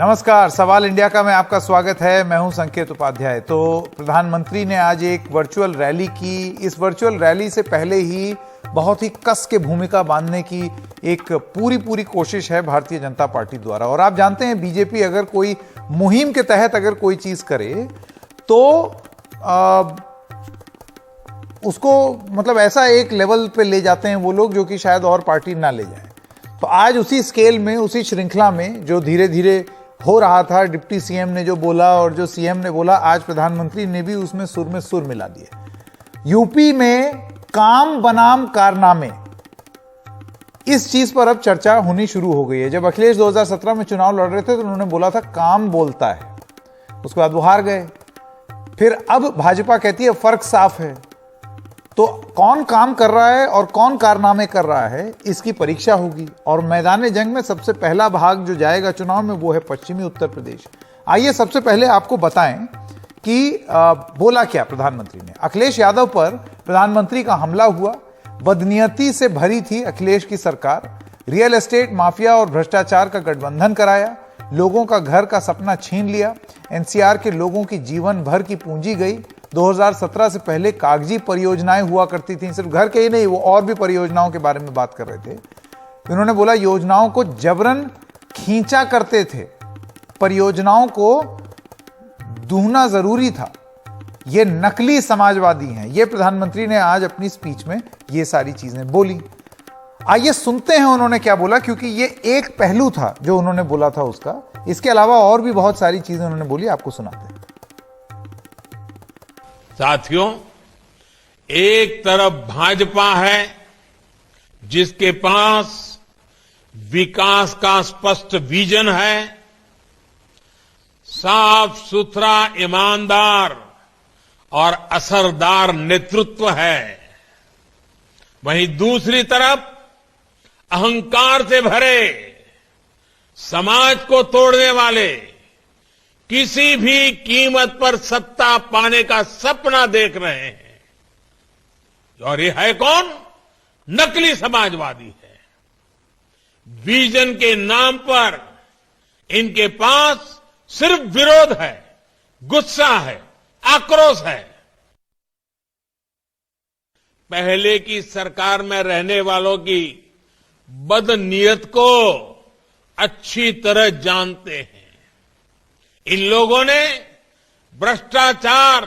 नमस्कार, सवाल इंडिया का में आपका स्वागत है। मैं हूं संकेत उपाध्याय। तो प्रधानमंत्री ने आज एक वर्चुअल रैली की। इस वर्चुअल रैली से पहले ही बहुत ही कस के भूमिका बांधने की एक पूरी कोशिश है भारतीय जनता पार्टी द्वारा। और आप जानते हैं, बीजेपी अगर कोई मुहिम के तहत अगर कोई चीज करे तो उसको मतलब ऐसा एक लेवल पे ले जाते हैं वो लोग जो कि शायद और पार्टी ना ले जाए। तो आज उसी स्केल में, उसी श्रृंखला में जो धीरे धीरे हो रहा था, डिप्टी सीएम ने जो बोला और जो सीएम ने बोला, आज प्रधानमंत्री ने भी उसमें सुर मिला दिया। यूपी में काम बनाम कारनामे, इस चीज पर अब चर्चा होनी शुरू हो गई है। जब अखिलेश 2017 में चुनाव लड़ रहे थे तो उन्होंने बोला था काम बोलता है, उसके बाद वो हार गए। फिर अब भाजपा कहती है फर्क साफ है। तो कौन काम कर रहा है और कौन कारनामे कर रहा है, इसकी परीक्षा होगी। और मैदान जंग में सबसे पहला भाग जो जाएगा चुनाव में वो है पश्चिमी उत्तर प्रदेश। आइए सबसे पहले आपको बताएं कि बोला क्या प्रधानमंत्री ने। अखिलेश यादव पर प्रधानमंत्री का हमला हुआ। बदनीयती से भरी थी अखिलेश की सरकार। रियल एस्टेट माफिया और भ्रष्टाचार का गठबंधन कराया, लोगों का घर का सपना छीन लिया, एनसीआर के लोगों की जीवन भर की पूंजी गई। 2017 से पहले कागजी परियोजनाएं हुआ करती थी, सिर्फ घर के ही नहीं, वो और भी परियोजनाओं के बारे में बात कर रहे थे। उन्होंने बोला योजनाओं को जबरन खींचा करते थे, परियोजनाओं को दूहना जरूरी था, ये नकली समाजवादी हैं। ये प्रधानमंत्री ने आज अपनी स्पीच में ये सारी चीजें बोली। आइए सुनते हैं उन्होंने क्या बोला, क्योंकि ये एक पहलू था जो उन्होंने बोला था उसका। इसके अलावा और भी बहुत सारी चीजें उन्होंने बोली, आपको सुनाते हैं। साथियों, एक तरफ भाजपा है जिसके पास विकास का स्पष्ट विजन है, साफ सुथरा, ईमानदार और असरदार नेतृत्व है। वहीं दूसरी तरफ अहंकार से भरे, समाज को तोड़ने वाले, किसी भी कीमत पर सत्ता पाने का सपना देख रहे हैं। और ये है कौन? नकली समाजवादी है। विजन के नाम पर इनके पास सिर्फ विरोध है, गुस्सा है, आक्रोश है। पहले की सरकार में रहने वालों की बदनीयत को अच्छी तरह जानते हैं। इन लोगों ने भ्रष्टाचार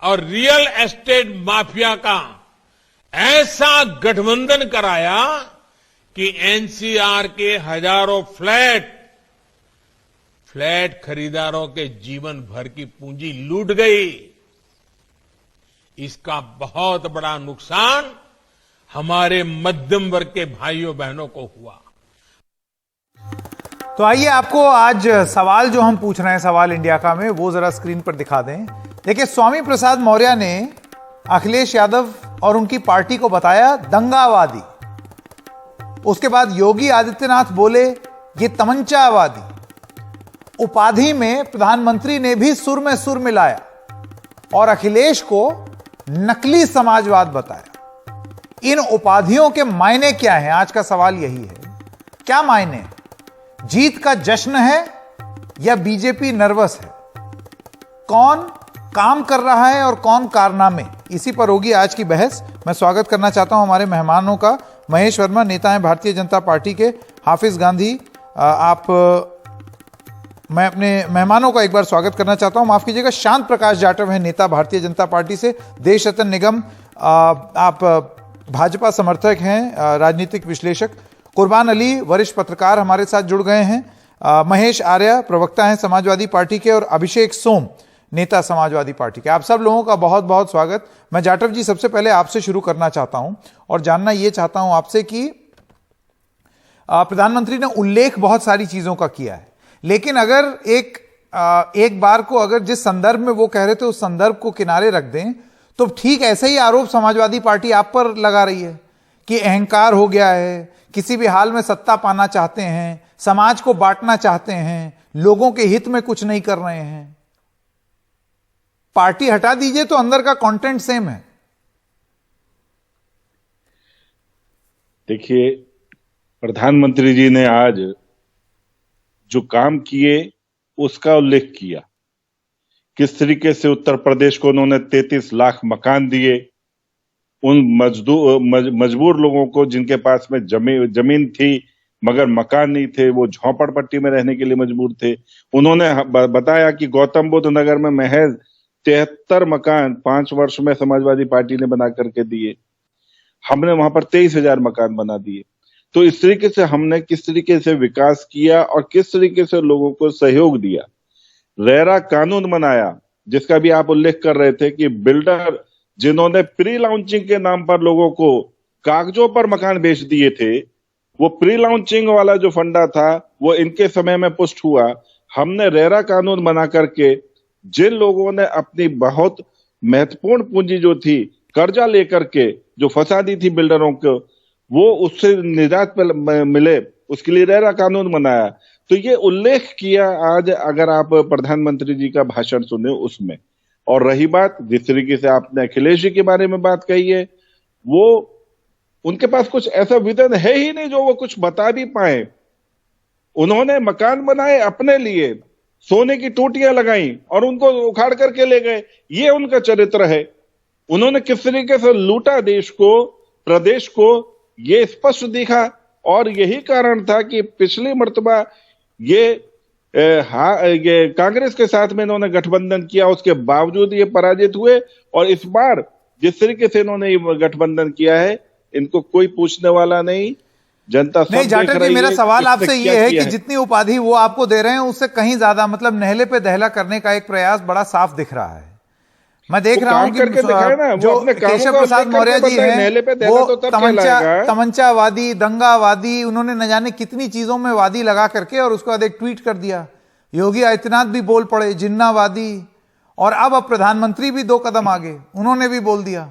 और रियल एस्टेट माफिया का ऐसा गठबंधन कराया कि एनसीआर के हजारों फ्लैट खरीदारों के जीवन भर की पूंजी लूट गई। इसका बहुत बड़ा नुकसान हमारे मध्यम वर्ग के भाइयों बहनों को हुआ। तो आइए आपको आज सवाल जो हम पूछ रहे हैं सवाल इंडिया का में, वो जरा स्क्रीन पर दिखा दें। देखिए, स्वामी प्रसाद मौर्य ने अखिलेश यादव और उनकी पार्टी को बताया दंगावादी। उसके बाद योगी आदित्यनाथ बोले ये तमंचावादी। उपाधि में प्रधानमंत्री ने भी सुर में सुर मिलाया और अखिलेश को नकली समाजवाद बताया। इन उपाधियों के मायने क्या हैं? आज का सवाल यही है, क्या मायने? जीत का जश्न है या बीजेपी नर्वस है? कौन काम कर रहा है और कौन कारनामे? इसी पर होगी आज की बहस। मैं स्वागत करना चाहता हूं हमारे मेहमानों का। महेश वर्मा, नेता हैं भारतीय जनता पार्टी के। हाफिज गांधी, मैं अपने मेहमानों का एक बार स्वागत करना चाहता हूं, माफ कीजिएगा। शांत प्रकाश जाटव है, नेता भारतीय जनता पार्टी से। देश रतन निगम, आप भाजपा समर्थक हैं, राजनीतिक विश्लेषक। कुर्बान अली, वरिष्ठ पत्रकार, हमारे साथ जुड़ गए हैं। महेश आर्य, प्रवक्ता हैं समाजवादी पार्टी के। और अभिषेक सोम, नेता समाजवादी पार्टी के। आप सब लोगों का बहुत बहुत स्वागत। मैं जाटव जी सबसे पहले आपसे शुरू करना चाहता हूं और जानना यह चाहता हूं आपसे कि प्रधानमंत्री ने उल्लेख बहुत सारी चीजों का किया है, लेकिन अगर एक बार को अगर जिस संदर्भ में वो कह रहे थे उस संदर्भ को किनारे रख दें तो ठीक ऐसे ही आरोप समाजवादी पार्टी आप पर लगा रही है कि अहंकार हो गया है, किसी भी हाल में सत्ता पाना चाहते हैं, समाज को बांटना चाहते हैं, लोगों के हित में कुछ नहीं कर रहे हैं। पार्टी हटा दीजिए तो अंदर का कंटेंट सेम है। देखिए, प्रधानमंत्री जी ने आज जो काम किए उसका उल्लेख किया। किस तरीके से उत्तर प्रदेश को उन्होंने 33 लाख मकान दिए उन मजबूर लोगों को जिनके पास में जमीन थी मगर मकान नहीं थे, वो झोपड़पट्टी में रहने के लिए मजबूर थे। उन्होंने बताया कि गौतम बुद्ध नगर में महज 73 मकान 5 वर्ष में समाजवादी पार्टी ने बना करके दिए। हमने वहां पर 23,000 मकान बना दिए। तो इस तरीके से हमने किस तरीके से विकास किया और किस तरीके से लोगों को सहयोग दिया। रेरा कानून बनाया जिसका भी आप उल्लेख कर रहे थे कि बिल्डर जिन्होंने प्री लॉन्चिंग के नाम पर लोगों को कागजों पर मकान बेच दिए थे, वो प्री लॉन्चिंग वाला जो फंडा था वो इनके समय में पुष्ट हुआ। हमने रेरा कानून बना करके जिन लोगों ने अपनी बहुत महत्वपूर्ण पूंजी जो थी कर्जा लेकर के जो फंसा दी थी बिल्डरों को, वो उससे निजात मिले, उसके लिए रेरा कानून बनाया। तो ये उल्लेख किया आज अगर आप प्रधानमंत्री जी का भाषण सुने उसमें। और रही बात जिस तरीके से आपने अखिलेश जी के बारे में बात कही है, वो उनके पास कुछ ऐसा विजन है ही नहीं जो वो कुछ बता भी पाए। उन्होंने मकान बनाए अपने लिए, सोने की टूटियां लगाई और उनको उखाड़ करके ले गए, ये उनका चरित्र है। उन्होंने किस तरीके से लूटा देश को, प्रदेश को, ये स्पष्ट दिखा। और यही कारण था कि पिछली मर्तबा ये कांग्रेस के साथ में इन्होंने गठबंधन किया, उसके बावजूद ये पराजित हुए। और इस बार जिस तरीके से इन्होंने ये गठबंधन किया है, इनको कोई पूछने वाला नहीं, जनता सब नहीं। जाटव जी, मेरा सवाल आपसे ये है कि जितनी उपाधि वो आपको दे रहे हैं उससे कहीं ज्यादा मतलब नहले पे दहला करने का एक प्रयास बड़ा साफ दिख रहा है। मैं देख रहा हूं कि जो केशव प्रसाद मौर्य जी हैं वो तमंचावादी, दंगावादी, उन्होंने न जाने कितनी चीजों में वादी लगा करके और उसके बाद एक ट्वीट कर दिया। योगी आदित्यनाथ भी बोल पड़े जिन्नावादी, और अब प्रधानमंत्री भी 2 कदम आगे, उन्होंने भी बोल दिया।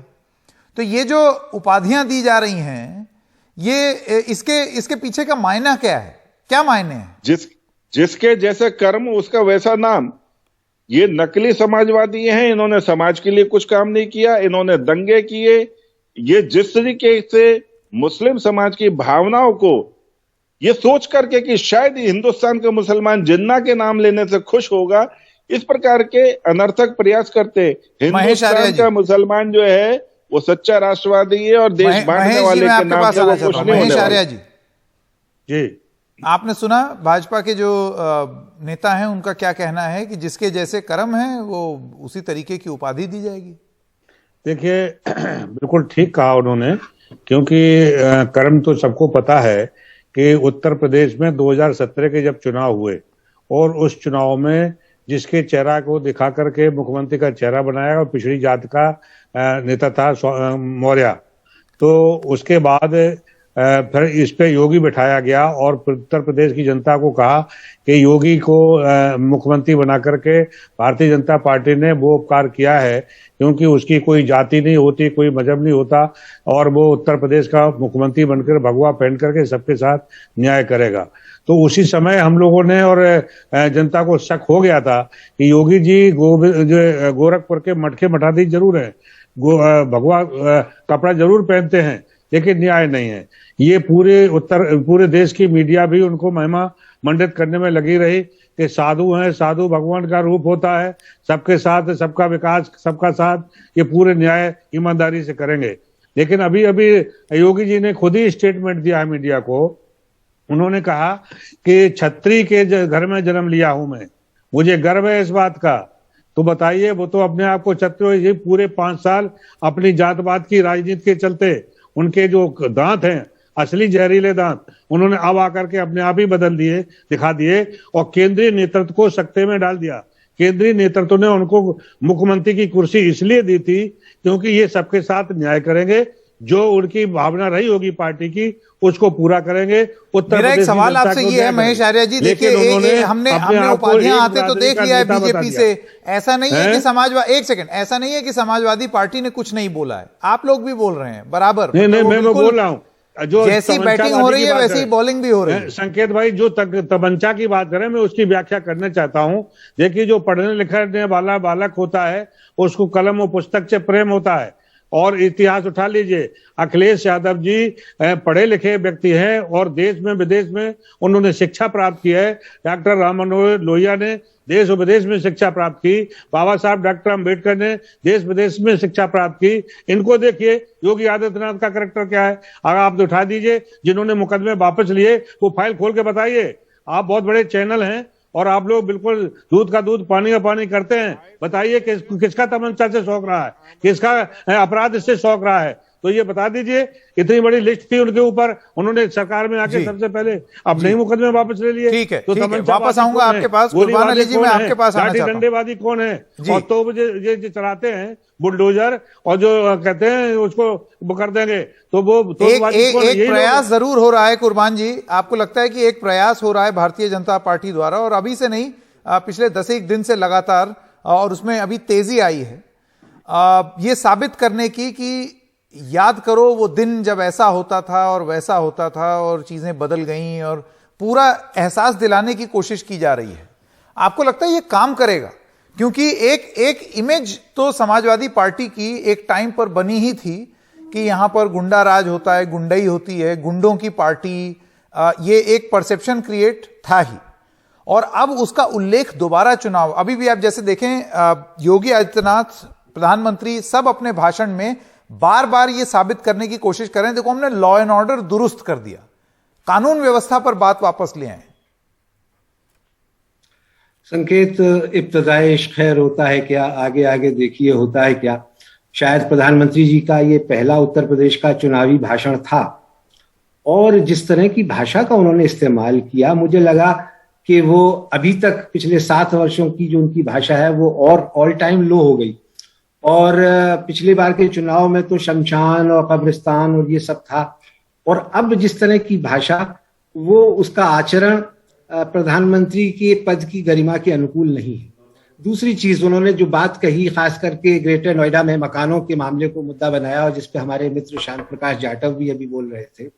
तो ये जो उपाधियां दी जा रही हैं, ये इसके पीछे का मायना क्या है? क्या मायने हैं? जिसके जैसे कर्म उसका वैसा नाम। ये नकली समाजवादी हैं, इन्होंने समाज के लिए कुछ काम नहीं किया, इन्होंने दंगे किए। ये जिस तरीके से मुस्लिम समाज की भावनाओं को ये सोच करके कि शायद हिंदुस्तान का मुसलमान जिन्ना के नाम लेने से खुश होगा, इस प्रकार के अनर्थक प्रयास करते। हिंदुस्तान का मुसलमान जो है वो सच्चा राष्ट्रवादी है और देश बांटने वाले के नाम से वो खुश नहीं होने वाला। जी, आपने सुना भाजपा के जो नेता हैं उनका क्या कहना है कि जिसके जैसे कर्म है वो उसी तरीके की उपाधि दी जाएगी। देखिए, बिल्कुल ठीक कहा उन्होंने, क्योंकि कर्म तो सबको पता है कि उत्तर प्रदेश में 2017 के जब चुनाव हुए और उस चुनाव में जिसके चेहरा को दिखा करके मुख्यमंत्री का चेहरा बनाया और पिछड़ी जात का नेता था मौर्य, तो उसके बाद फिर इस पे योगी बिठाया गया और उत्तर प्रदेश की जनता को कहा कि योगी को मुख्यमंत्री बना करके भारतीय जनता पार्टी ने वो उपकार किया है, क्योंकि उसकी कोई जाति नहीं होती, कोई मजहब नहीं होता, और वो उत्तर प्रदेश का मुख्यमंत्री बनकर भगवा पहन करके सबके साथ न्याय करेगा। तो उसी समय हम लोगों ने और जनता को शक हो गया था कि योगी जी गोरखपुर के मटके मठाधी जरूर है, भगवा कपड़ा जरूर पहनते हैं, लेकिन न्याय नहीं है। ये पूरे देश की मीडिया भी उनको महिमा मंडित करने में लगी रही कि साधु हैं, साधु भगवान का रूप होता है, सबके साथ सबका विकास, सबका साथ, ये पूरे न्याय ईमानदारी से करेंगे। लेकिन अभी योगी जी ने खुद ही स्टेटमेंट दिया है मीडिया को। उन्होंने कहा कि छत्री के घर में जन्म लिया हूं मैं, मुझे गर्व है इस बात का। तो बताइए, वो तो अपने आप को छत्री पूरे 5 साल अपनी जातपात की राजनीति के चलते उनके जो दांत हैं, असली जहरीले दांत, उन्होंने अब आकर के अपने आप ही बदल दिए, दिखा दिए और केंद्रीय नेतृत्व को सकते में डाल दिया। केंद्रीय नेतृत्व ने उनको मुख्यमंत्री की कुर्सी इसलिए दी थी क्योंकि ये सबके साथ न्याय करेंगे, जो उनकी भावना रही होगी पार्टी की उसको पूरा करेंगे। मेरा एक सवाल आपसे ये है महेश आर्य जी, देखिए हमने उपाधियां आते तो देख लिया है बीजेपी से। ऐसा नहीं है कि समाजवादी, एक सेकंड, ऐसा नहीं है कि समाजवादी पार्टी ने कुछ नहीं बोला है, आप लोग भी बोल रहे हैं बराबर। नहीं, मैं बोल रहा हूँ, जो जैसी बैटिंग हो रही है वैसी ही बॉलिंग भी हो रही है। संकेत भाई, जो तमंचा की बात करें, मैं उसकी व्याख्या करना चाहता हूं। देखिए, जो पढ़ने लिखने वाला बालक होता है उसको कलम और पुस्तक से प्रेम होता है, और इतिहास उठा लीजिए, अखिलेश यादव जी पढ़े लिखे व्यक्ति हैं और देश में विदेश में उन्होंने शिक्षा प्राप्त की है। डॉक्टर राम मनोहर लोहिया ने देश और विदेश में शिक्षा प्राप्त की, बाबा साहब डॉक्टर अम्बेडकर ने देश विदेश में शिक्षा प्राप्त की। इनको देखिए योगी आदित्यनाथ का कैरेक्टर क्या है, अगर आप उठा दीजिए जिन्होंने मुकदमे वापस लिए वो फाइल खोल के बताइए। आप बहुत बड़े चैनल हैं और आप लोग बिल्कुल दूध का दूध पानी का पानी करते हैं, बताइए किसका तमंचा से शौक रहा है, किसका अपराध इससे शौक रहा है, तो ये बता दीजिए। इतनी बड़ी लिस्ट थी उनके ऊपर, उन्होंने सरकार में आके सबसे पहले अब नहीं मुकदमे वापस ले लिए। ठीक है, तो ठीक है, वापस आऊंगा आपके पास। कुर्बान अली जी, मैं आपके पास आना चाहता हूं। डंडेबाजी कौन है? और तो ये चलाते हैं बुलडोजर और जो कहते हैं उसको वो कर देंगे, तो वो तो एक प्रयास जरूर हो रहा है कुर्बान जी। आपको लगता है कि एक प्रयास हो रहा है भारतीय जनता पार्टी द्वारा, और अभी से नहीं, पिछले 10 दिन से लगातार, और उसमें अभी तेजी आई है ये साबित करने की कि याद करो वो दिन जब ऐसा होता था और वैसा होता था और चीजें बदल गईं, और पूरा एहसास दिलाने की कोशिश की जा रही है। आपको लगता है ये काम करेगा? क्योंकि एक इमेज तो समाजवादी पार्टी की एक टाइम पर बनी ही थी कि यहां पर गुंडा राज होता है, गुंडई होती है, गुंडों की पार्टी, ये एक परसेप्शन क्रिएट था ही। और अब उसका उल्लेख दोबारा चुनाव, अभी भी आप जैसे देखें योगी आदित्यनाथ प्रधानमंत्री सब अपने भाषण में बार बार ये साबित करने की कोशिश कर रहे हैं, देखो हमने लॉ एंड ऑर्डर दुरुस्त कर दिया, कानून व्यवस्था पर बात वापस ले आए। संकेत इब्तदाई खैर होता है क्या, आगे आगे देखिए होता है क्या। शायद प्रधानमंत्री जी का ये पहला उत्तर प्रदेश का चुनावी भाषण था, और जिस तरह की भाषा का उन्होंने इस्तेमाल किया, मुझे लगा कि वो अभी तक पिछले 7 वर्षों की जो उनकी भाषा है वो और ऑल टाइम लो हो गई। और पिछली बार के चुनाव में तो शमशान और कब्रिस्तान और ये सब था, और अब जिस तरह की भाषा, वो उसका आचरण प्रधानमंत्री के पद की गरिमा के अनुकूल नहीं है। दूसरी चीज, उन्होंने जो बात कही, खास करके ग्रेटर नोएडा में मकानों के मामले को मुद्दा बनाया, और जिसपे हमारे मित्र श्याम प्रकाश जाटव भी अभी बोल रहे थे।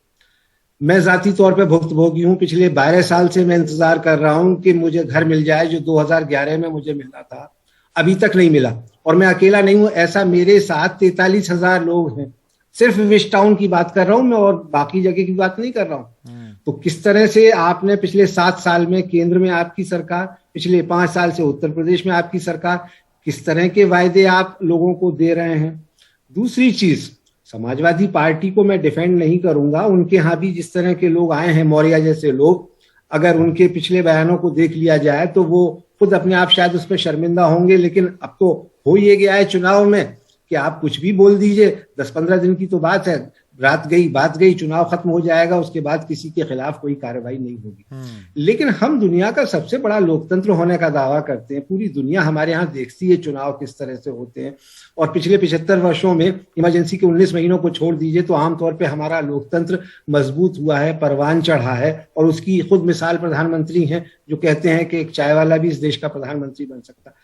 मैं जाती तौर पे भुक्तभोगी हूँ, पिछले 12 साल से मैं इंतजार कर रहा हूँ कि मुझे घर मिल जाए, जो 2011 में मुझे मिलना था, अभी तक नहीं मिला। और मैं अकेला नहीं हूं, ऐसा मेरे साथ 43,000 लोग हैं। सिर्फ विश टाउन की बात कर रहा हूं मैं, और बाकी जगह की बात नहीं कर रहा हूं। तो किस तरह से आपने पिछले 7 साल में केंद्र में आपकी सरकार, पिछले 5 साल से उत्तर प्रदेश में आपकी सरकार, किस तरह के वायदे आप लोगों को दे रहे हैं। दूसरी चीज, समाजवादी पार्टी को मैं डिफेंड नहीं करूंगा, उनके यहाँ भी जिस तरह के लोग आए हैं, मौर्य जैसे लोग, अगर उनके पिछले बयानों को देख लिया जाए तो वो खुद अपने आप शायद उस पर शर्मिंदा होंगे। लेकिन अब तो हो ये गया है चुनाव में कि आप कुछ भी बोल दीजिए, 10-15 दिन की तो बात है, रात गई बात गई, चुनाव खत्म हो जाएगा, उसके बाद किसी के खिलाफ कोई कार्रवाई नहीं होगी। लेकिन हम दुनिया का सबसे बड़ा लोकतंत्र होने का दावा करते हैं, पूरी दुनिया हमारे यहाँ देखती है चुनाव किस तरह से होते हैं, और पिछले 75 वर्षों में इमरजेंसी के 19 महीनों को छोड़ दीजिए तो आमतौर पर हमारा लोकतंत्र मजबूत हुआ है, परवान चढ़ा है। और उसकी खुद मिसाल प्रधानमंत्री हैं, जो कहते हैं कि एक चाय वाला भी इस देश का प्रधानमंत्री बन सकता।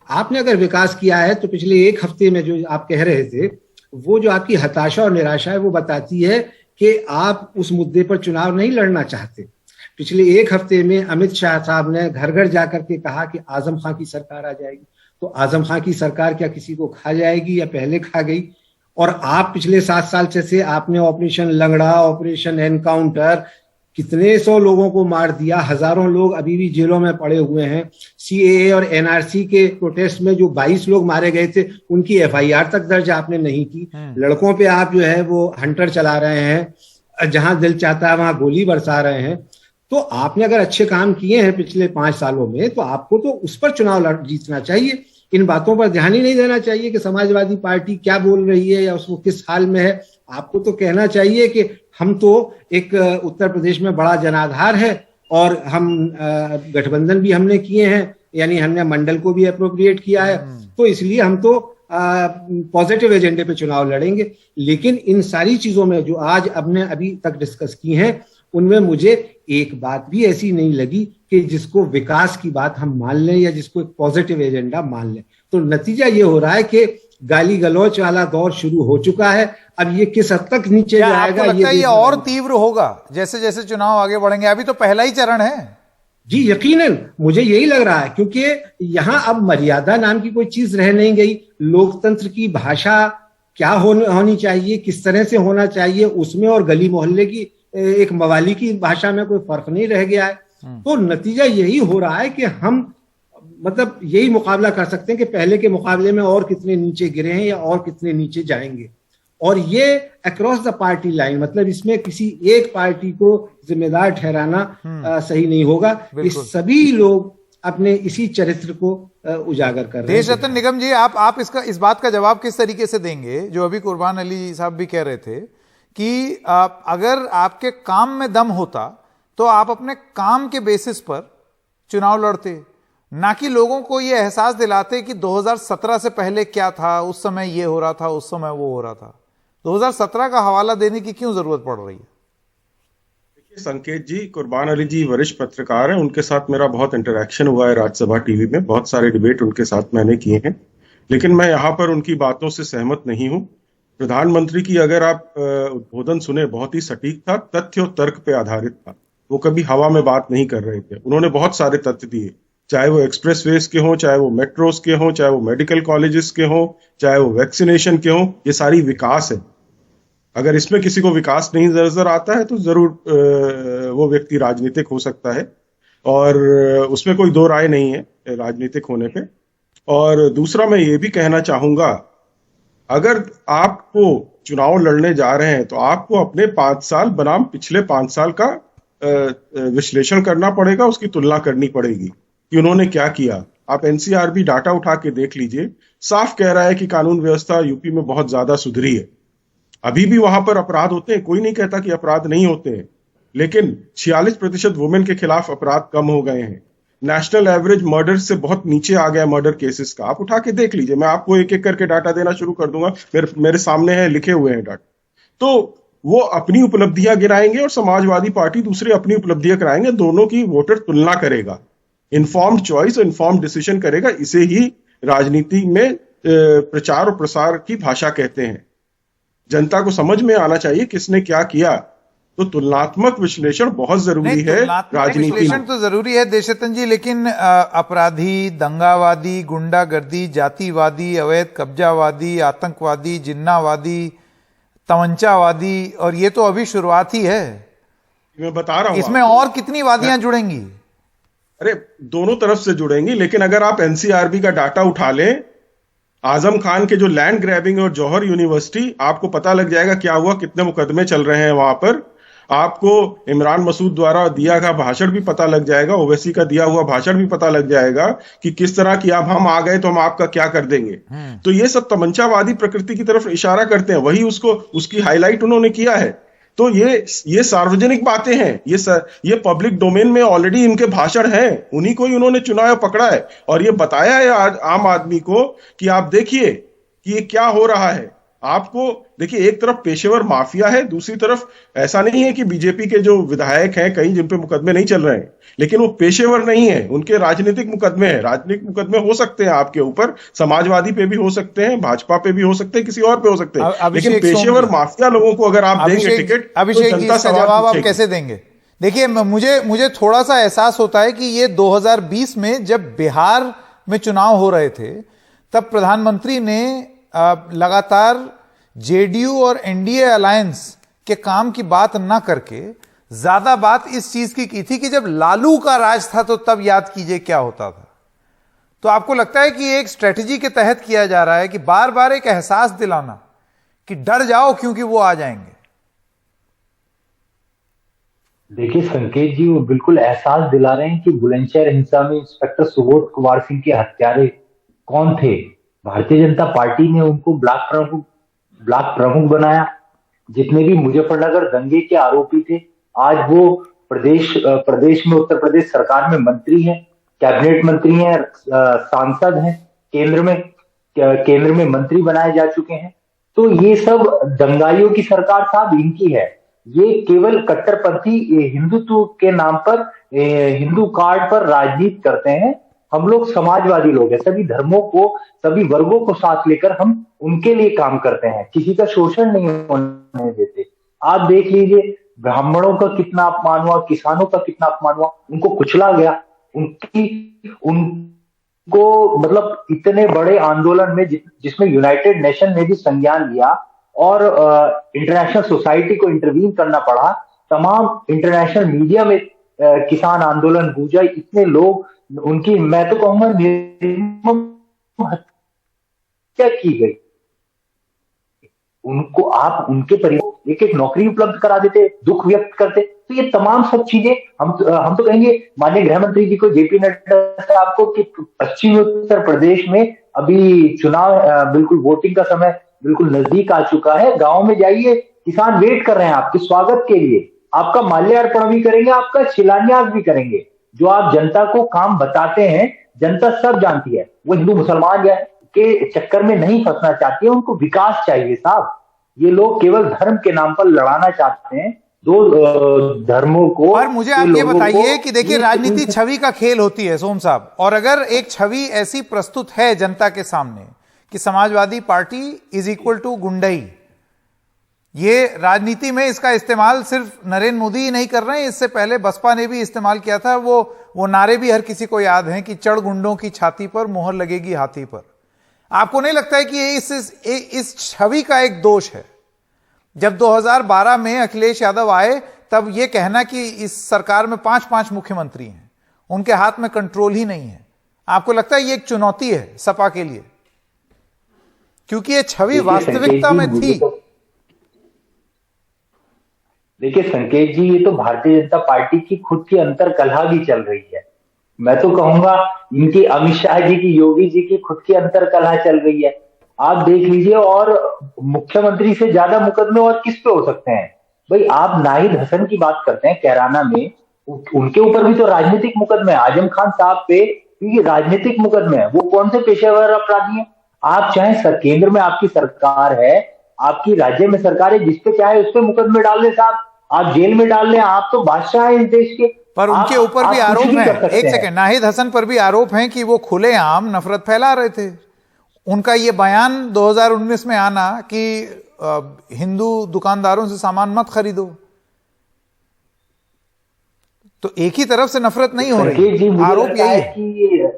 आपने अगर विकास किया है तो पिछले 1 हफ्ते में जो आप कह रहे थे, वो जो आपकी हताशा और निराशा है, वो बताती है कि आप उस मुद्दे पर चुनाव नहीं लड़ना चाहते। पिछले 1 हफ्ते में अमित शाह साहब ने घर घर जाकर के कहा कि आजम खां की सरकार आ जाएगी। तो आजम खां की सरकार क्या किसी को खा जाएगी या पहले खा गई? और आप पिछले 7 साल से आपने ऑपरेशन लंगड़ा, ऑपरेशन एनकाउंटर, कितने 100 लोगों को मार दिया, हजारों लोग अभी भी जेलों में पड़े हुए हैं। सीएए और एनआरसी के प्रोटेस्ट में जो 22 लोग मारे गए थे, उनकी एफआईआर तक दर्ज आपने नहीं की। लड़कों पे आप जो है वो हंटर चला रहे हैं, जहां दिल चाहता है वहां गोली बरसा रहे हैं। तो आपने अगर अच्छे काम किए हैं पिछले 5 सालों में, तो आपको तो उस पर चुनाव जीतना चाहिए। इन बातों पर ध्यान ही नहीं देना चाहिए कि समाजवादी पार्टी क्या बोल रही है या उसको किस हाल में है। आपको तो कहना चाहिए कि हम तो एक उत्तर प्रदेश में बड़ा जनाधार है, और हम गठबंधन भी हमने किए हैं, यानी हमने मंडल को भी अप्रोप्रिएट किया है, तो इसलिए हम तो पॉजिटिव एजेंडे पे चुनाव लड़ेंगे। लेकिन इन सारी चीजों में जो आज हमने अभी तक डिस्कस की हैं, उनमें मुझे एक बात भी ऐसी नहीं लगी कि जिसको विकास की बात हम मान लें या जिसको एक पॉजिटिव एजेंडा मान लें। तो नतीजा ये हो रहा है कि गाली गलौच वाला दौर शुरू हो चुका है। अब ये किस हद तक नीचे जाएगा, ये और तीव्र होगा जैसे जैसे चुनाव आगे बढ़ेंगे? अभी तो पहला ही चरण है। जी यकीनन मुझे यही लग रहा है, क्योंकि यहाँ अब मर्यादा नाम की कोई चीज रह नहीं गई। लोकतंत्र की भाषा क्या होनी चाहिए, किस तरह से होना चाहिए, उसमें और गली मोहल्ले की एक मवाली की भाषा में कोई फर्क नहीं रह गया है। तो नतीजा यही हो रहा है कि हम मतलब यही मुकाबला कर सकते हैं कि पहले के मुकाबले में और कितने नीचे गिरे हैं या और कितने नीचे जाएंगे। और ये अक्रॉस द पार्टी लाइन, मतलब इसमें किसी एक पार्टी को जिम्मेदार ठहराना सही नहीं होगा। ये सभी लोग अपने इसी चरित्र को उजागर कर रहे हैं। देशरत्न निगम जी, आप इस बात का जवाब किस तरीके से देंगे जो अभी कुर्बान अली साहब भी कह रहे थे कि अगर आपके काम में दम होता तो आप अपने काम के बेसिस पर चुनाव लड़ते, ना कि लोगों को यह एहसास दिलाते कि 2017 से पहले क्या था, उस समय ये हो रहा था, उस समय वो हो रहा था। 2017 का हवाला देने की क्यों जरूरत पड़ रही है? देखिए संकेत जी, कुर्बान अली जी वरिष्ठ पत्रकार हैं, उनके साथ मेरा बहुत इंटरेक्शन हुआ है राज्यसभा टीवी में, बहुत सारे डिबेट उनके साथ मैंने किए हैं, लेकिन मैं यहाँ पर उनकी बातों से सहमत नहीं हूँ। प्रधानमंत्री की अगर आप उद्बोधन सुने, बहुत ही सटीक था, तथ्य और तर्क पे आधारित था। वो कभी हवा में बात नहीं कर रहे थे। उन्होंने बहुत सारे तथ्य दिए, चाहे वो एक्सप्रेसवेज के हों, चाहे वो मेट्रोस के हों, चाहे वो मेडिकल कॉलेजेस के हों, चाहे वो वैक्सीनेशन के हों, ये सारी विकास है। अगर इसमें किसी को विकास नहीं नजर आता है तो जरूर वो व्यक्ति राजनीतिक हो सकता है, और उसमें कोई दो राय नहीं है राजनीतिक होने पे। और दूसरा मैं ये भी कहना चाहूंगा, अगर आपको चुनाव लड़ने जा रहे हैं तो आपको अपने 5 साल बनाम पिछले 5 साल का विश्लेषण करना पड़ेगा, उसकी तुलना करनी पड़ेगी कि उन्होंने क्या किया। आप एनसीआरबी डाटा उठा के देख लीजिए, साफ कह रहा है कि कानून व्यवस्था यूपी में बहुत ज्यादा सुधरी है। अभी भी वहां पर अपराध होते हैं, कोई नहीं कहता कि अपराध नहीं होते हैं, लेकिन 46% वुमेन के खिलाफ अपराध कम हो गए हैं। नेशनल एवरेज मर्डर से बहुत नीचे आ गया मर्डर केसेस का, आप उठा के देख लीजिए। मैं आपको एक एक करके डाटा देना शुरू कर दूंगा, मेरे सामने है, लिखे हुए हैं डाटा। तो वो अपनी उपलब्धियां गिनाएंगे और समाजवादी पार्टी दूसरी अपनी उपलब्धियां कराएंगे, दोनों की वोटर तुलना करेगा, इन्फॉर्म्ड चॉइस और इन्फॉर्म्ड डिसीजन करेगा। इसे ही राजनीति में प्रचार और प्रसार की भाषा कहते हैं। जनता को समझ में आना चाहिए किसने क्या किया, तो तुलनात्मक विश्लेषण बहुत जरूरी है राजनीति में। विश्लेषण तो जरूरी है देशरत्न जी, लेकिन अपराधी, दंगावादी, गुंडागर्दी, जातिवादी, अवैध कब्जावादी, आतंकवादी, जिन्नावादी, तमंचावादी, और ये तो अभी शुरुआत ही है। मैं बता रहा हूं, इसमें और कितनी वादियां जुड़ेंगी? अरे दोनों तरफ से जुड़ेंगी, लेकिन अगर आप एनसीआरबी का डाटा उठा लें, आजम खान के जो लैंड ग्रैबिंग और जौहर यूनिवर्सिटी, आपको पता लग जाएगा क्या हुआ, कितने मुकदमे चल रहे हैं वहां पर। आपको इमरान मसूद द्वारा दिया गया भाषण भी पता लग जाएगा, ओवैसी का दिया हुआ भाषण भी पता लग जाएगा कि किस तरह की अब हम आ गए तो हम आपका क्या कर देंगे। तो ये सब तमंचावादी प्रकृति की तरफ इशारा करते हैं, वही उसकी हाईलाइट उन्होंने किया है। तो ये सार्वजनिक बातें हैं, ये पब्लिक डोमेन में ऑलरेडी इनके भाषण हैं, उन्हीं को ही उन्होंने चुना है, पकड़ा है और ये बताया है आज आम आदमी को कि आप देखिए कि ये क्या हो रहा है। आपको देखिए, एक तरफ पेशेवर माफिया है, दूसरी तरफ ऐसा नहीं है कि बीजेपी के जो विधायक हैं कहीं जिन पे मुकदमे नहीं चल रहे हैं, लेकिन वो पेशेवर नहीं है, उनके राजनीतिक मुकदमे हैं। राजनीतिक मुकदमे हो सकते हैं आपके ऊपर, समाजवादी पे भी हो सकते हैं, भाजपा पे भी हो सकते हैं, किसी और पे हो सकते हैं, लेकिन पेशेवर माफिया लोगों को अगर आप देंगे टिकट, अभिषेक जी इसका जवाब आप कैसे देंगे? देखिए, मुझे थोड़ा सा एहसास होता है कि ये 2020 में जब बिहार में चुनाव हो रहे थे, तब प्रधानमंत्री ने लगातार जेडीयू और एनडीए अलायंस के काम की बात ना करके ज्यादा बात इस चीज की थी कि जब लालू का राज था तो तब याद कीजिए क्या होता था। तो आपको लगता है कि एक स्ट्रेटजी के तहत किया जा रहा है कि बार बार एक एहसास दिलाना कि डर जाओ क्योंकि वो आ जाएंगे? देखिए संकेत जी, वो बिल्कुल एहसास दिला रहे हैं कि बुलंदशहर हिंसा में इंस्पेक्टर सुबोध कुमार सिंह के हत्यारे कौन थे। भारतीय जनता पार्टी ने उनको ब्लॉक प्रमुख बनाया। जितने भी मुजफ्फरनगर दंगे के आरोपी थे, आज वो प्रदेश में, उत्तर प्रदेश सरकार में मंत्री हैं, कैबिनेट मंत्री हैं, सांसद हैं, केंद्र में मंत्री बनाए जा चुके हैं। तो ये सब दंगाइयों की सरकार साहब इनकी है। ये केवल कट्टरपंथी हिंदुत्व के नाम पर, हिंदू कार्ड पर राजनीति करते हैं। हम लोग समाजवादी लोग हैं, सभी धर्मों को, सभी वर्गों को साथ लेकर हम उनके लिए काम करते हैं, किसी का शोषण नहीं होने देते। आप देख लीजिए, ब्राह्मणों का कितना अपमान हुआ, किसानों का कितना अपमान हुआ, उनको कुचला गया, को मतलब इतने बड़े आंदोलन में जिसमें यूनाइटेड नेशन ने भी संज्ञान लिया और इंटरनेशनल सोसाइटी को इंटरवीन करना पड़ा, तमाम इंटरनेशनल मीडिया में किसान आंदोलन गूंजा, इतने लोग उनकी, मैं तो कहूंगा निर्मम हत्या की गई, उनको आप उनके परिवार एक एक नौकरी उपलब्ध करा देते, दुख व्यक्त करते, तो ये तमाम सब चीजें हम तो कहेंगे माननीय गृह मंत्री जी को, जेपी नड्डा साहब को, कि पश्चिमी उत्तर प्रदेश में अभी चुनाव, बिल्कुल वोटिंग का समय बिल्कुल नजदीक आ चुका है, गांव में जाइए, किसान वेट कर रहे हैं आपके स्वागत के लिए, आपका माल्यार्पण भी करेंगे, आपका शिलान्यास भी करेंगे। जो आप जनता को काम बताते हैं, जनता सब जानती है, वो हिंदू मुसलमान या के चक्कर में नहीं फंसना चाहती है, उनको विकास चाहिए साहब। ये लोग केवल धर्म के नाम पर लड़ाना चाहते हैं, दो धर्मों को। और मुझे आप ये बताइए कि देखिए, राजनीति छवि का खेल होती है सोम साहब, और अगर एक छवि ऐसी प्रस्तुत है जनता के सामने कि Samajwadi Party is equal to गुंडई, ये राजनीति में इसका इस्तेमाल सिर्फ नरेंद्र मोदी ही नहीं कर रहे हैं, इससे पहले बसपा ने भी इस्तेमाल किया था। वो नारे भी हर किसी को याद हैं कि चढ़ गुंडों की छाती पर, मोहर लगेगी हाथी पर। आपको नहीं लगता है कि ये इस छवि का एक दोष है? जब 2012 में अखिलेश यादव आए, तब ये कहना कि इस सरकार में 5 मुख्यमंत्री हैं, उनके हाथ में कंट्रोल ही नहीं है, आपको लगता है ये एक चुनौती है सपा के लिए? क्योंकि ये छवि वास्तविकता में थी। देखिए संकेत जी, ये तो भारतीय जनता पार्टी की खुद की अंतर कलह भी चल रही है। मैं तो कहूंगा इनकी, अमित शाह जी की, योगी जी की खुद की अंतर कलह चल रही है। आप देख लीजिए, और मुख्यमंत्री से ज्यादा मुकदमे और किस पे हो सकते हैं भाई? आप नाहिद हसन की बात करते हैं कैराना में, उनके ऊपर भी तो राजनीतिक मुकदमे है। आजम खान साहब पे ये राजनीतिक मुकदमे है, वो कौन से पेशेवर अपराधी हैं? आप चाहे केंद्र में आपकी सरकार है, आपकी राज्य में सरकार है, जिसपे चाहे उस पर मुकदमे डाल दे साहब, आप जेल में डाल लें, आप तो बादशाह हैं इस देश के। पर उनके ऊपर भी आरोप है, एक सेकंड, नाहिद हसन पर भी आरोप है कि वो खुलेआम नफरत फैला रहे थे। उनका ये बयान 2019 में आना कि हिंदू दुकानदारों से सामान मत खरीदो, तो एक ही तरफ से नफरत नहीं हो रही, आरोप यही है।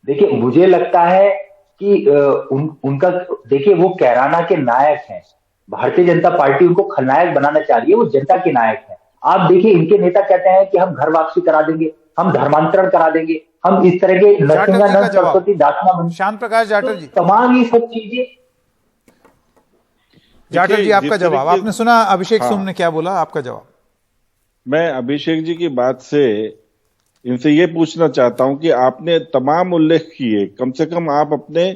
देखिए मुझे लगता है कि उनका, देखिए वो कैराना के नायक हैं, भारतीय जनता पार्टी उनको खलनायक बनाना चाह रही है, वो जनता के नायक हैं। आप देखिए इनके नेता कहते हैं कि हम घर वापसी करा देंगे, हम धर्मांतरण करा देंगे, हम इस तरह के नरसिंहानंद सरस्वती दासना, शांत प्रकाश जाटव जी, तमाम ये सब चीजें। जाटव जी आपका जवाब, आपने सुना अभिषेक सोम ने क्या बोला, आपका जवाब? मैं अभिषेक जी की बात से इनसे ये पूछना चाहता हूं कि आपने तमाम उल्लेख किए, कम से कम आप अपने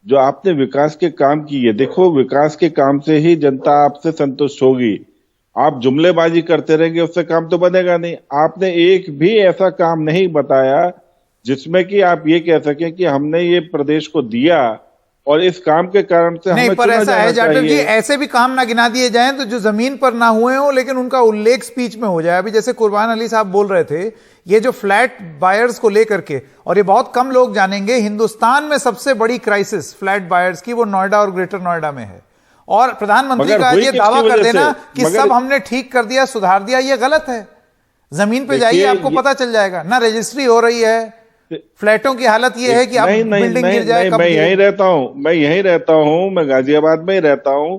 जो आपने विकास के काम किए, देखो विकास के काम से ही जनता आपसे संतुष्ट होगी। आप जुमलेबाजी करते रहेंगे उससे काम तो बनेगा नहीं। आपने एक भी ऐसा काम नहीं बताया जिसमें कि आप ये कह सकें कि हमने ये प्रदेश को दिया और इस काम के कारण से नहीं, पर ऐसा है जाटव जी, ऐसे भी काम ना गिना दिए जाएं तो जो जमीन पर ना हुए हो, लेकिन उनका उल्लेख स्पीच में हो जाए। अभी जैसे कुर्बान अली साहब बोल रहे थे, ये जो फ्लैट बायर्स को लेकर के, और ये बहुत कम लोग जानेंगे, हिंदुस्तान में सबसे बड़ी क्राइसिस फ्लैट बायर्स की वो नोएडा और ग्रेटर नोएडा में है। और प्रधानमंत्री का ये दावा कर देना कि सब हमने ठीक कर दिया, सुधार दिया, ये गलत है। जमीन पे जाइए, आपको पता चल जाएगा। ना रजिस्ट्री हो रही है, फ्लैटों की हालत ये है कि अब बिल्डिंग गिर जाए। मैं यहीं रहता हूं, मैं गाजियाबाद में ही रहता हूं,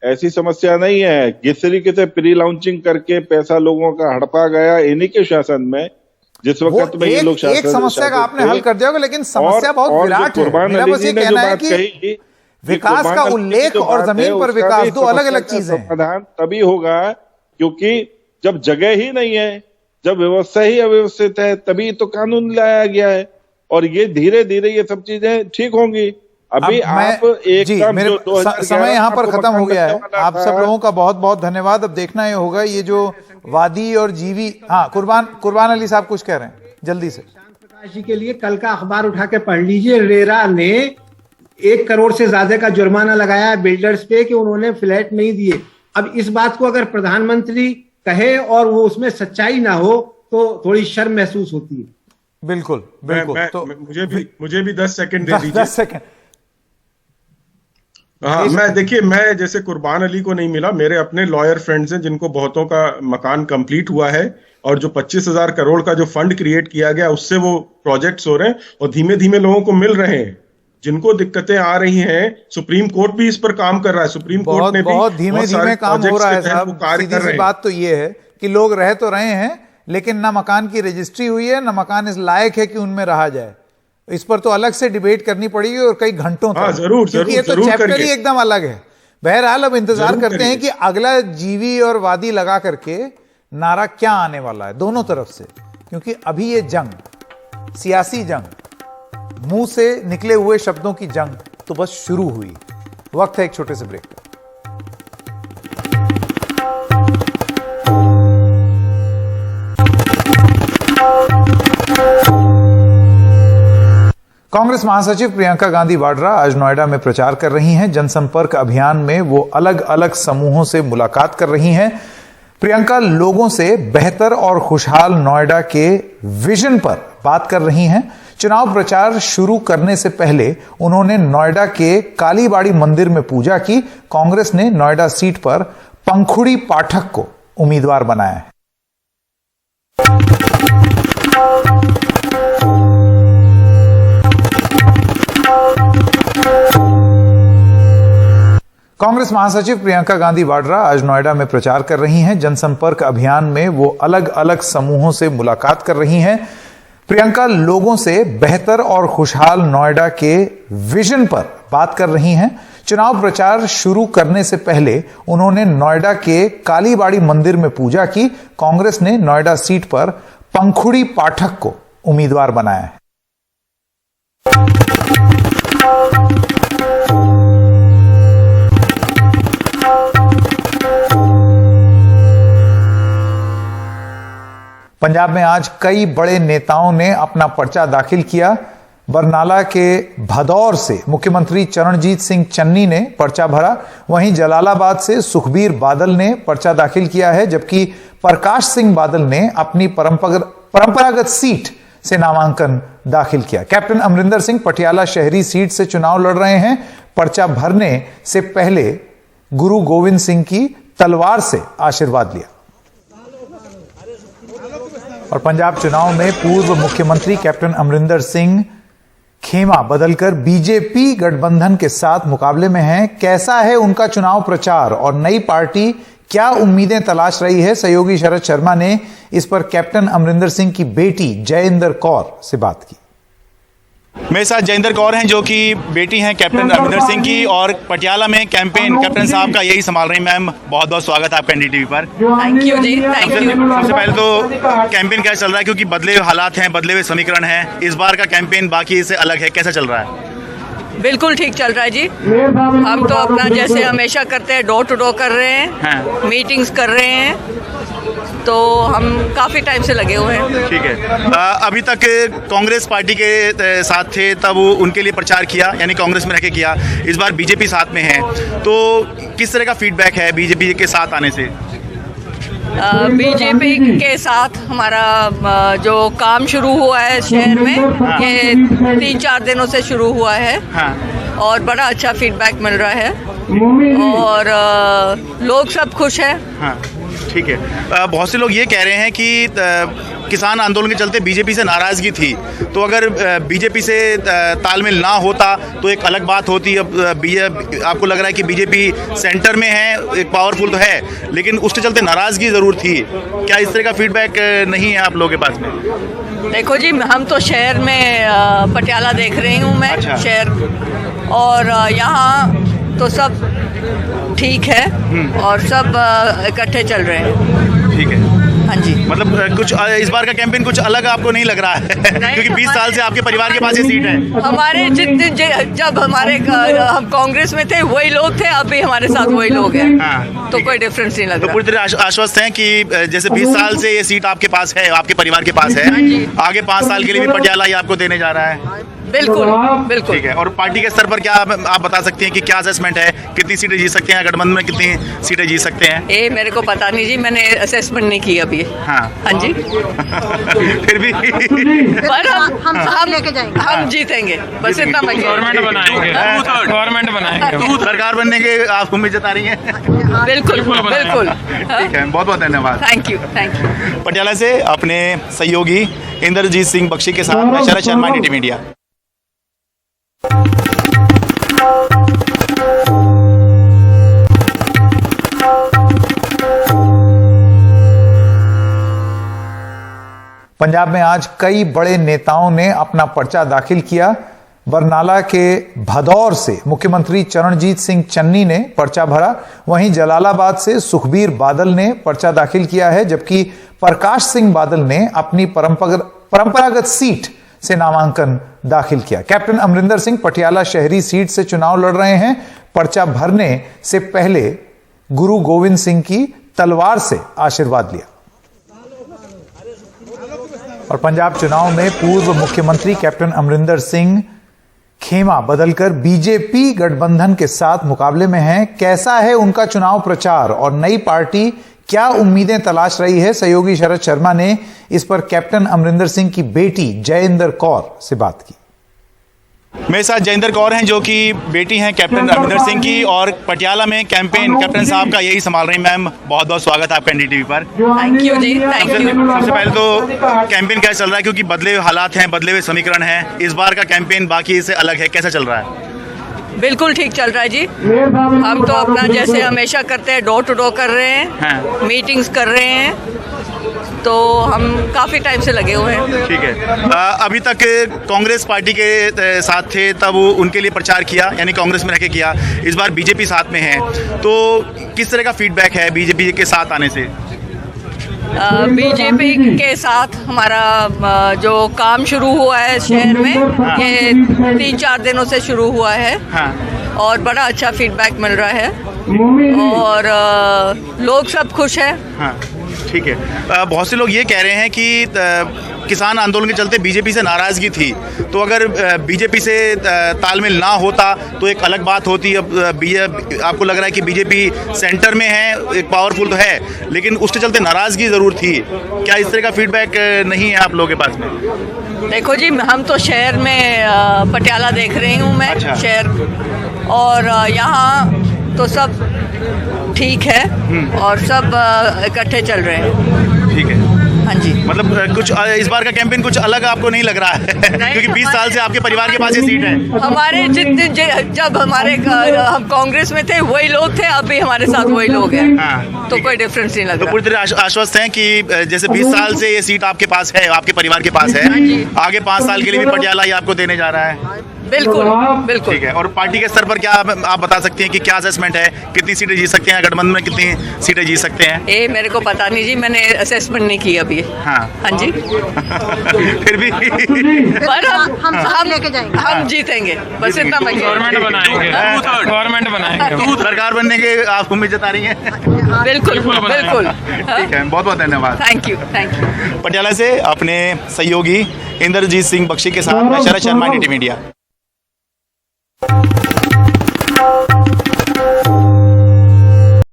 ऐसी समस्या नहीं है। किस तरीके से प्री लॉन्चिंग करके पैसा लोगों का हड़पा गया इन्हीं के शासन में, जिस वक्त में ये लोग एक समस्या का आपने हल कर दिया होगा, लेकिन समस्या बहुत विराट है। मेरा बस ये कहना है कि विकास का उल्लेख और जमीन पर विकास दो अलग अलग चीजें हैं। समाधान तभी होगा क्योंकि जब जगह ही नहीं है, जब व्यवस्था ही अव्यवस्थित है, तभी तो कानून लाया गया है, और ये धीरे धीरे ये सब चीजें ठीक होंगी। अभी आप एक जी, मेरे समय यहाँ पर खत्म हो गया है। आप सब लोगों का बहुत बहुत धन्यवाद। अब देखना ये होगा ये जो वादी और जीवी, हाँ कुर्बान अली साहब कुछ कह रहे हैं जल्दी से। प्रकाश जी के लिए कल का अखबार उठा के पढ़ लीजिए। रेरा ने 1 करोड़ से ज्यादा का जुर्माना लगाया है बिल्डर्स पे कि उन्होंने फ्लैट नहीं दिए। अब इस बात को अगर प्रधानमंत्री कहे और वो उसमें सच्चाई ना हो तो थोड़ी शर्म महसूस होती है। बिल्कुल। तो मुझे भी 10 सेकंड दे दीजिए। 10 सेकंड। हाँ, मैं जैसे कुर्बान अली को नहीं मिला, मेरे अपने लॉयर फ्रेंड्स हैं जिनको बहुतों का मकान कंप्लीट हुआ है और जो 25,000 करोड़ का जो फंड क्रिएट किया गया उससे वो प्रोजेक्ट्स हो रहे हैं और धीमे धीमे लोगों को मिल रहे हैं। जिनको दिक्कतें आ रही हैं, सुप्रीम कोर्ट भी इस पर काम कर रहा है। सुप्रीम कोर्ट ने भी बहुत धीमे धीमे काम हो रहा है साहब। सीधी सी बात तो ये है कि लोग रह तो रहे हैं लेकिन ना मकान की रजिस्ट्री हुई है, ना मकान इस लायक है कि उनमें रहा जाए। इस पर तो अलग से डिबेट करनी पड़ेगी और कई घंटों तक। जरूर, क्योंकि ये तो चैप्टर ही एकदम अलग है। बहरहाल अब इंतजार करते हैं कि अगला जीवी और वादी लगा करके नारा क्या आने वाला है दोनों तरफ से, क्योंकि अभी ये जंग, सियासी जंग, मुंह से निकले हुए शब्दों की जंग तो बस शुरू हुई। वक्त है एक छोटे से ब्रेक का। कांग्रेस महासचिव प्रियंका गांधी वाड्रा आज नोएडा में प्रचार कर रही हैं। जनसंपर्क अभियान में वो अलग अलग समूहों से मुलाकात कर रही हैं। प्रियंका लोगों से बेहतर और खुशहाल नोएडा के विजन पर बात कर रही हैं। चुनाव प्रचार शुरू करने से पहले उन्होंने नोएडा के कालीबाड़ी मंदिर में पूजा की। कांग्रेस ने नोएडा सीट पर पंखुड़ी पाठक को उम्मीदवार बनाया है। कांग्रेस महासचिव प्रियंका गांधी वाड्रा आज नोएडा में प्रचार कर रही हैं। जनसंपर्क अभियान में वो अलग अलग समूहों से मुलाकात कर रही हैं। प्रियंका लोगों से बेहतर और खुशहाल नोएडा के विजन पर बात कर रही हैं। चुनाव प्रचार शुरू करने से पहले उन्होंने नोएडा के कालीबाड़ी मंदिर में पूजा की। कांग्रेस ने नोएडा सीट पर पंखुड़ी पाठक को उम्मीदवार बनाया है। पंजाब में आज कई बड़े नेताओं ने अपना पर्चा दाखिल किया। बरनाला के भदौर से मुख्यमंत्री चरणजीत सिंह चन्नी ने पर्चा भरा। वहीं जलालाबाद से सुखबीर बादल ने पर्चा दाखिल किया है, जबकि प्रकाश सिंह बादल ने अपनी परंपरागत सीट से नामांकन दाखिल किया। कैप्टन अमरिंदर सिंह पटियाला शहरी सीट से चुनाव लड़ रहे हैं। पर्चा भरने से पहले गुरु गोविंद सिंह की तलवार से आशीर्वाद लिया। और पंजाब चुनाव में पूर्व मुख्यमंत्री कैप्टन अमरिंदर सिंह खेमा बदलकर बीजेपी गठबंधन के साथ मुकाबले में हैं। कैसा है उनका चुनाव प्रचार और नई पार्टी क्या उम्मीदें तलाश रही है? सहयोगी शरद शर्मा ने इस पर कैप्टन अमरिंदर सिंह की बेटी जयेंद्र कौर से बात की। मेरे साथ जयेंद्र कौर हैं जो कि बेटी हैं कैप्टन अमरिंदर सिंह की और पटियाला में कैंपेन कैप्टन साहब का यही संभाल रही हैं। मैम बहुत बहुत स्वागत है आपका एनडीटीवी पर। थैंक यू जी, थैंक यू। सबसे पहले तो कैंपेन कैसा चल रहा है, क्योंकि बदले हुए हालात हैं, बदले हुए समीकरण हैं। इस बार का कैंपेन बाकी से अलग है, कैसा चल रहा है? बिल्कुल ठीक चल रहा है जी। हम तो अपना जैसे हमेशा करते हैं, डोर टू डोर कर रहे हैं, मीटिंग्स कर रहे हैं, तो हम काफ़ी टाइम से लगे हुए हैं। ठीक है। अभी तक कांग्रेस पार्टी के साथ थे तब उनके लिए प्रचार किया, यानी कांग्रेस में रह के किया। इस बार बीजेपी साथ में है, तो किस तरह का फीडबैक है बीजेपी के साथ आने से? बीजेपी के साथ हमारा जो काम शुरू हुआ है शहर में, ये 3-4 दिनों से शुरू हुआ है और बड़ा अच्छा फीडबैक मिल रहा है और लोग सब खुश हैं। ठीक है। बहुत से लोग ये कह रहे हैं कि किसान आंदोलन के चलते बीजेपी से नाराजगी थी, तो अगर बीजेपी से तालमेल ना होता तो एक अलग बात होती। अब आपको लग रहा है कि बीजेपी सेंटर में है, एक पावरफुल तो है, लेकिन उसके चलते नाराजगी जरूर थी। क्या इस तरह का फीडबैक नहीं है आप लोगों के पास में? देखो जी, हम तो शहर में पटियाला देख रही हूँ मैं। अच्छा। शहर और यहाँ तो सब ठीक है और सब इकट्ठे चल रहे हैं। ठीक है। हाँ जी। मतलब कुछ इस बार का कैंपेन कुछ अलग आपको नहीं लग रहा है? क्योंकि 20 साल से आपके परिवार के पास ये सीट है। हमारे जितने जब हम कांग्रेस में थे वही लोग थे, अब भी हमारे साथ वही लोग हैं। तो कोई डिफरेंस नहीं लग रहा। तो पूरी तरह आश्वस्त हैं कि जैसे 20 साल से ये सीट आपके पास है, आपके परिवार के पास है, आगे 5 साल के लिए भी पटियाला ही आपको देने जा रहा है? बिल्कुल बिल्कुल। ठीक है, और पार्टी के स्तर पर क्या आप बता सकती हैं कि क्या असेसमेंट है, कितनी सीटें जीत सकते हैं, गठबंधन में कितनी सीटें जीत सकते हैं? ये मेरे को पता नहीं जी, मैंने असेसमेंट नहीं की अभी। हाँ हाँ जी। फिर भी पर हम लेके जाएंगे, हम जीतेंगे, बस इतना मैं गवर्नमेंट बनाएंगे सरकार बनने के आप उम्मीद जता रही हैं? बिल्कुल बिल्कुल। ठीक है, बहुत बहुत धन्यवाद। Thank you. पटियाला से अपने सहयोगी इंद्रजीत सिंह बख्शी के साथ मैं शरद शर्मा, NDTV मीडिया। पंजाब में आज कई बड़े नेताओं ने अपना पर्चा दाखिल किया। बरनाला के भदौर से मुख्यमंत्री चरणजीत सिंह चन्नी ने पर्चा भरा, वहीं जलालाबाद से सुखबीर बादल ने पर्चा दाखिल किया है, जबकि प्रकाश सिंह बादल ने अपनी परंपरागत सीट से नामांकन दाखिल किया। कैप्टन अमरिंदर सिंह पटियाला शहरी सीट से चुनाव लड़ रहे हैं। पर्चा भरने से पहले गुरु गोविंद सिंह की तलवार से आशीर्वाद लिया। और पंजाब चुनाव में पूर्व मुख्यमंत्री कैप्टन अमरिंदर सिंह खेमा बदलकर बीजेपी गठबंधन के साथ मुकाबले में हैं। कैसा है उनका चुनाव प्रचार और नई पार्टी क्या उम्मीदें तलाश रही है? सहयोगी शरद शर्मा ने इस पर कैप्टन अमरिंदर सिंह की बेटी जयेंद्र कौर से बात की। मेरे साथ जयेंद्र कौर हैं, जो कि बेटी हैं कैप्टन अमरिंदर सिंह की, और पटियाला में कैंपेन कैप्टन साहब का यही संभाल रही हैं। मैम, बहुत बहुत स्वागत है आपका NDTV पर। थैंक यू जी, थैंक यू। सबसे पहले तो कैंपेन कैसा चल रहा है, क्योंकि बदले हुए हालात हैं, बदले हुए समीकरण हैं, इस बार का कैंपेन बाकी से अलग है, कैसा चल रहा है? बिल्कुल ठीक चल रहा है जी। हम तो अपना जैसे हमेशा करते हैं, डोर टू डोर कर रहे हैं, हाँ। मीटिंग्स कर रहे हैं, तो हम काफ़ी टाइम से लगे हुए हैं। ठीक है। अभी तक कांग्रेस पार्टी के साथ थे, तब उनके लिए प्रचार किया, यानी कांग्रेस में रह के किया। इस बार बीजेपी साथ में है, तो किस तरह का फीडबैक है बीजेपी के साथ आने से? बीजेपी के साथ हमारा जो काम शुरू हुआ है शहर में, ये 3-4 दिनों से शुरू हुआ है, हाँ। और बड़ा अच्छा फीडबैक मिल रहा है, और लोग सब खुश हैं। हाँ, ठीक है। बहुत से लोग ये कह रहे हैं कि किसान आंदोलन के चलते बीजेपी से नाराजगी थी, तो अगर बीजेपी से तालमेल ना होता तो एक अलग बात होती। अब आपको लग रहा है कि बीजेपी सेंटर में है, एक पावरफुल तो है, लेकिन उसके चलते नाराजगी जरूर थी। क्या इस तरह का फीडबैक नहीं है आप लोगों के पास में? देखो जी, हम तो शहर में पटियाला देख रही हूँ मैं। अच्छा। शहर, और यहाँ तो सब ठीक है, और सब इकट्ठे चल रहे हैं। ठीक है। हाँ जी। मतलब कुछ इस बार का कैंपेन कुछ अलग आपको नहीं लग रहा है? क्योंकि 20 साल से आपके परिवार के पास ये सीट है। हमारे जितने जब हम कांग्रेस में थे वही लोग थे, अब भी हमारे साथ वही लोग हैं। हाँ, तो कोई डिफरेंस नहीं लग तो रहा। पूरी तरह आश्वस्त हैं कि जैसे 20 साल से ये सीट आपके पास है, आपके परिवार के पास है, आगे 5 साल के लिए भी पटियाला ही आपको देने जा रहा है। बिल्कुल बिल्कुल। ठीक है, और पार्टी के स्तर पर क्या आप बता सकती हैं कि क्या असेसमेंट है, कितनी सीटें जीत सकते हैं, गठबंधन में कितनी सीटें जीत सकते हैं? ये मेरे को पता नहीं जी, मैंने असेसमेंट नहीं की अभी। हाँ हाँ जी। फिर भी पर हम लेके जाएंगे, हम जीतेंगे, बस इतना मैं गवर्नमेंट बनाएंगे सरकार बनने के आप उम्मीद जता रही हैं? बिल्कुल बिल्कुल। ठीक है, बहुत बहुत धन्यवाद। Thank you, thank you. Patiala से अपने सहयोगी इंद्रजीत सिंह बख्शी के साथ मैं शरद शर्मा, NDTV मीडिया।